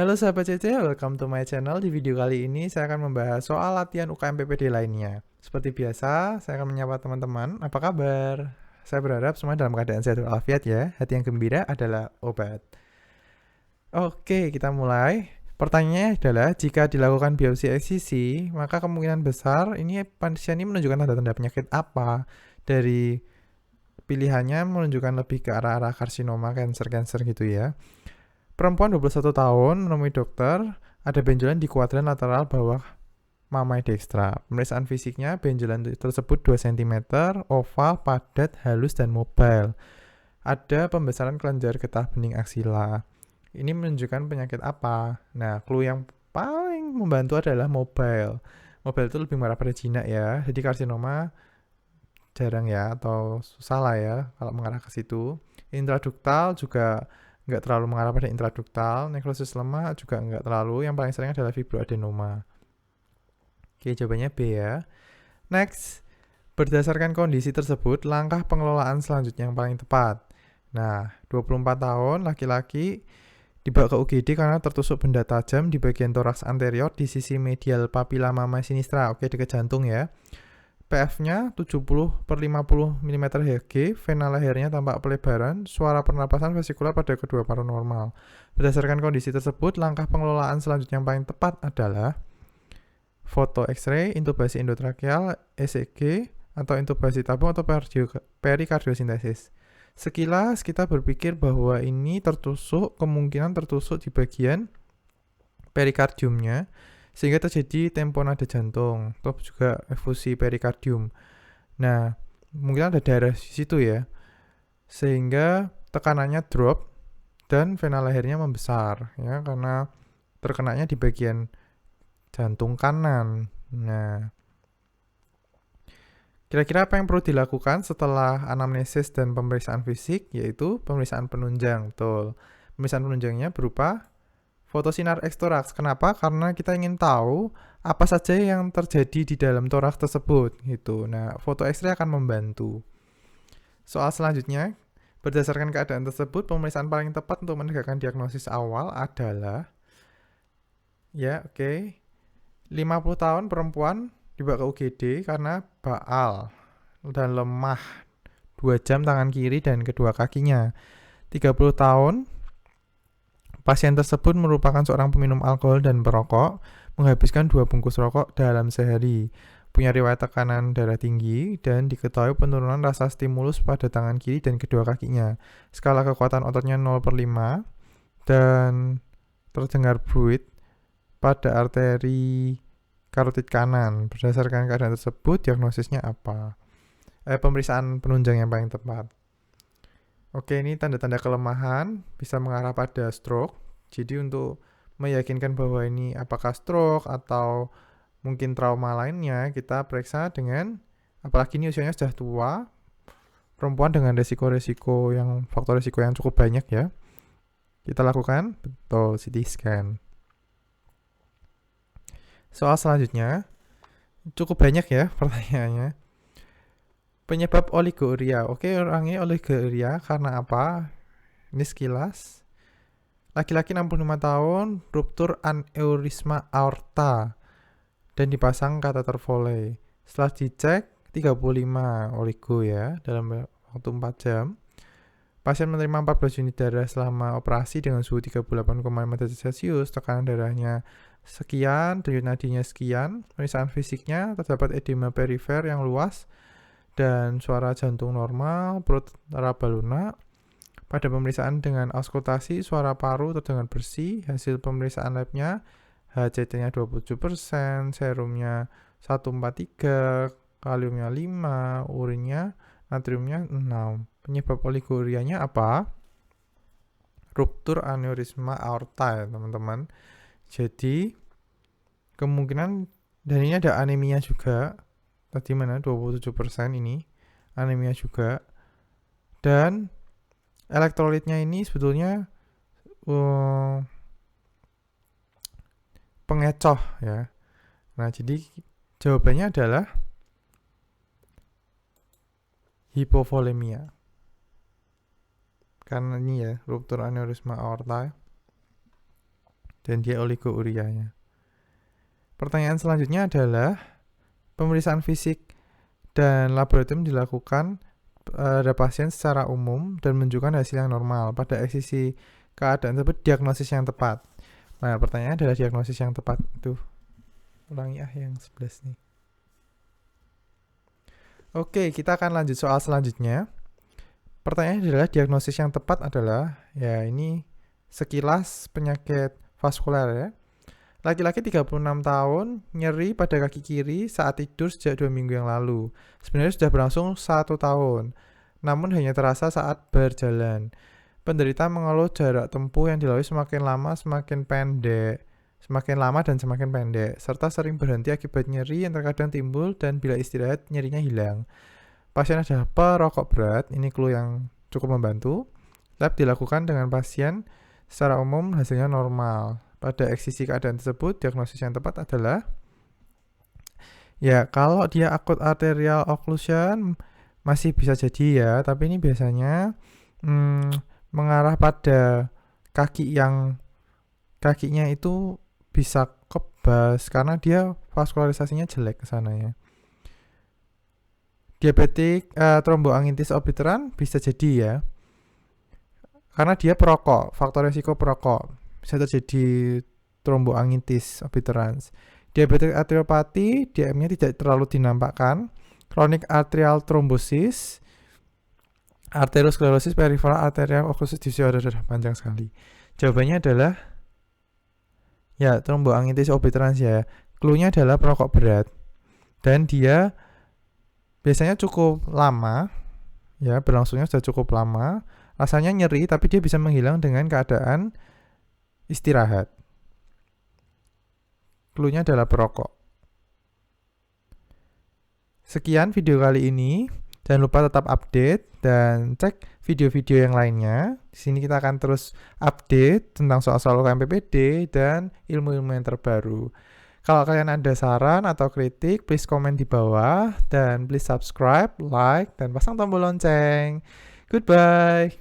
Halo sahabat CC, welcome to my channel. Di video kali ini saya akan membahas soal latihan UKM PPD lainnya. Seperti biasa, saya akan menyapa teman-teman. Apa kabar? Saya berharap semua dalam keadaan sehat walafiat ya. Hati yang gembira adalah obat. Oke, kita mulai. Pertanyaannya adalah, jika dilakukan biopsi eksisi, maka kemungkinan besar ini pasien ini menunjukkan tanda-tanda penyakit apa? Dari pilihannya menunjukkan lebih ke arah-arah karsinoma, cancer gitu ya. Perempuan 21 tahun menemui dokter, ada benjolan di kuadran lateral bawah mamai dekstra. Pemeriksaan fisiknya, benjolan tersebut 2 cm, oval, padat, halus, dan mobile. Ada pembesaran kelenjar getah bening aksila. Ini menunjukkan penyakit apa? Nah, clue yang paling membantu adalah mobile. Mobile itu lebih mengarah pada jinak ya. Jadi karsinoma jarang ya, atau susah lah ya kalau mengarah ke situ. Intraduktal juga nggak terlalu mengarah pada intraduktal. Nekrosis lemak juga nggak terlalu. Yang paling sering adalah fibroadenoma. Oke, jawabannya B ya. Next, berdasarkan kondisi tersebut, langkah pengelolaan selanjutnya yang paling tepat. Nah, 24 tahun, laki-laki, dibawa ke UGD karena tertusuk benda tajam di bagian toraks anterior di sisi medial papilla mammae sinistra. Oke, dekat jantung ya. PF-nya 70/50 mm Hg, vena lehernya tampak pelebaran, suara pernapasan vesikular pada kedua paru normal. Berdasarkan kondisi tersebut, langkah pengelolaan selanjutnya yang paling tepat adalah foto X-ray, intubasi endotrakeal, ECG, atau intubasi tabung atau perikardiosintesis. Sekilas kita berpikir bahwa ini kemungkinan tertusuk di bagian perikardiumnya, sehingga terjadi tamponade jantung, atau juga efusi perikardium. Nah, mungkin ada darah di situ ya, sehingga tekanannya drop dan vena lehernya membesar, ya, karena terkenanya di bagian jantung kanan. Nah, kira-kira apa yang perlu dilakukan setelah anamnesis dan pemeriksaan fisik? Yaitu pemeriksaan penunjang. Betul. Pemeriksaan penunjangnya berupa fotosinar X-toraks. Kenapa? Karena kita ingin tahu apa saja yang terjadi di dalam toraks tersebut. Gitu. Nah, foto X-ray akan membantu. Soal selanjutnya, berdasarkan keadaan tersebut, pemeriksaan paling tepat untuk menegakkan diagnosis awal adalah, ya, oke, 50 tahun perempuan dibawa ke UGD karena baal dan lemah 2 jam tangan kiri dan kedua kakinya. 30 tahun, pasien tersebut merupakan seorang peminum alkohol dan perokok, menghabiskan 2 bungkus rokok dalam sehari, punya riwayat tekanan darah tinggi, dan diketahui penurunan rasa stimulus pada tangan kiri dan kedua kakinya. Skala kekuatan ototnya 0/5, dan terdengar fluid pada arteri karotid kanan. Berdasarkan keadaan tersebut, diagnosisnya apa? Pemeriksaan penunjang yang paling tepat. Oke, ini tanda-tanda kelemahan bisa mengarah pada stroke. Jadi untuk meyakinkan bahwa ini apakah stroke atau mungkin trauma lainnya, kita periksa dengan, apalagi ini usianya sudah tua, perempuan dengan faktor resiko yang cukup banyak ya. Kita lakukan, betul, CT scan. Soal selanjutnya, cukup banyak ya pertanyaannya. Penyebab oligouria. Oke, orangnya oligouria karena apa? Ini sekilas. Laki-laki 65 tahun, ruptur aneurisma aorta dan dipasang kateter Foley. Setelah dicek, 35 oligo ya dalam waktu 4 jam. Pasien menerima 14 unit darah selama operasi dengan suhu 38,5 derajat Celcius, tekanan darahnya sekian, denyut nadinya sekian. Pemeriksaan fisiknya terdapat edema perifer yang luas dan suara jantung normal, perut raba lunak. Pada pemeriksaan dengan auskultasi, suara paru terdengar bersih. Hasil pemeriksaan labnya, HCT-nya 27%, serumnya 143, kaliumnya 5, urinnya, natriumnya 6. Penyebab oligurianya apa? Ruptur aneurisma aorta ya teman-teman. Jadi kemungkinan, dan ini ada anemia juga. Tadi mana 27% ini anemia juga. Dan elektrolitnya ini sebetulnya pengecoh ya. Nah, jadi jawabannya adalah hipovolemia. Karena ini ya, ruptur aneurisma aorta. dan dia oligourianya. Pertanyaan selanjutnya adalah pemeriksaan fisik dan laboratorium dilakukan pada pasien secara umum dan menunjukkan hasil yang normal. Pada eksisi keadaan tersebut diagnosis yang tepat. Nah, pertanyaannya adalah diagnosis yang tepat itu. Ulangi yang 11 nih. Oke, kita akan lanjut soal selanjutnya. Pertanyaannya adalah diagnosis yang tepat adalah, ya ini sekilas penyakit vaskuler ya. Laki-laki 36 tahun, nyeri pada kaki kiri saat tidur sejak 2 minggu yang lalu. Sebenarnya sudah berlangsung 1 tahun, namun hanya terasa saat berjalan. Penderita mengeluh jarak tempuh yang dilalui semakin lama semakin pendek. Semakin lama dan semakin pendek, serta sering berhenti akibat nyeri yang terkadang timbul dan bila istirahat nyerinya hilang. Pasien adalah perokok berat, ini clue yang cukup membantu. Lab dilakukan dengan pasien secara umum hasilnya normal. Pada eksisi keadaan tersebut, diagnosis yang tepat adalah, ya kalau dia acute arterial occlusion masih bisa jadi ya, tapi ini biasanya mengarah pada kakinya itu bisa kebas karena dia vaskularisasinya jelek ke sana ya. Diabetik thromboangitis obliteran bisa jadi ya. Karena dia perokok, faktor resiko perokok. Bisa terjadi thromboangitis obliterans. Diabetik arteriopati, DM-nya tidak terlalu dinampakkan. Chronic arterial thrombosis, arteriosklerosis peripheral arterial occlusive disorder, panjang sekali. Jawabannya adalah ya, thromboangitis obliterans ya. Clue-nya adalah perokok berat. Dan dia biasanya cukup lama, ya, berlangsungnya sudah cukup lama. Rasanya nyeri, tapi dia bisa menghilang dengan keadaan istirahat. Clue-nya adalah perokok. Sekian video kali ini. Jangan lupa tetap update dan cek video-video yang lainnya. Di sini kita akan terus update tentang soal-soal UKM PPD dan ilmu-ilmu yang terbaru. Kalau kalian ada saran atau kritik, please komen di bawah dan please subscribe, like, dan pasang tombol lonceng. Goodbye.